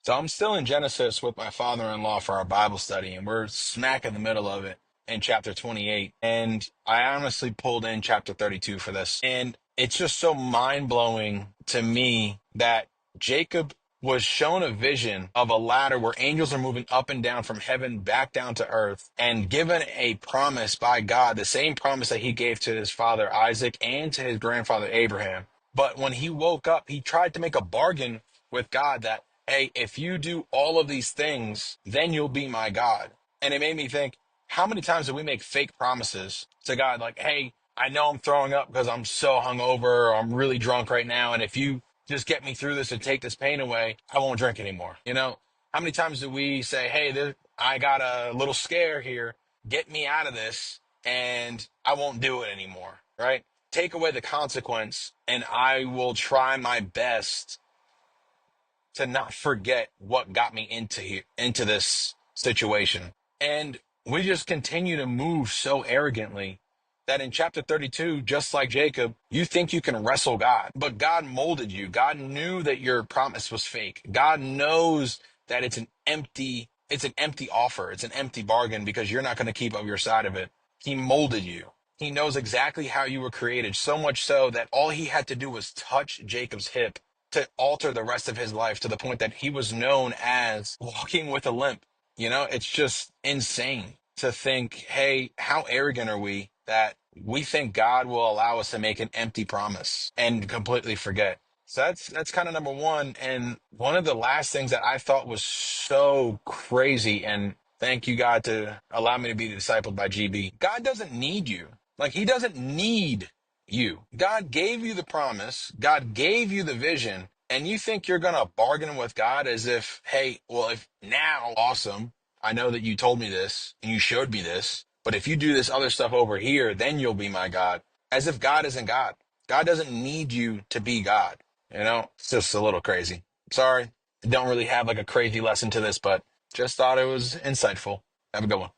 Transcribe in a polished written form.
So I'm still in Genesis with my father-in-law for our Bible study, and we're smack in the middle of it in chapter 28. And I honestly pulled in chapter 32 for this. And it's just so mind-blowing to me that Jacob was shown a vision of a ladder where angels are moving up and down from heaven back down to earth and given a promise by God, the same promise that he gave to his father Isaac and to his grandfather Abraham. But when he woke up, he tried to make a bargain with God that, hey, if you do all of these things, then you'll be my God. And it made me think, how many times do we make fake promises to God? Like, hey, I know I'm throwing up because I'm so hungover or I'm really drunk right now. And if you just get me through this and take this pain away, I won't drink anymore. How many times do we say, hey, I got a little scare here. Get me out of this and I won't do it anymore, right? Take away the consequence and I will try my best to not forget what got me into this situation. And we just continue to move so arrogantly that in chapter 32, just like Jacob, you think you can wrestle God, but God molded you. God knew that your promise was fake. God knows that it's an empty offer. It's an empty bargain because you're not going to keep up your side of it. He molded you. He knows exactly how you were created, so much so that all he had to do was touch Jacob's hip to alter the rest of his life to the point that he was known as walking with a limp. It's just insane to think, hey, how arrogant are we that we think God will allow us to make an empty promise and completely forget. So that's kind of number one. And one of the last things that I thought was so crazy, and thank you, God, to allow me to be discipled by GB. God doesn't need you. Like, he doesn't need you. God gave you the promise, God gave you the vision, and you think you're going to bargain with God as if, hey, well, if now, awesome, I know that you told me this and you showed me this, but if you do this other stuff over here, then you'll be my God. As if God isn't God. God doesn't need you to be God. It's just a little crazy. Sorry. I don't really have like a crazy lesson to this, but just thought it was insightful. Have a good one.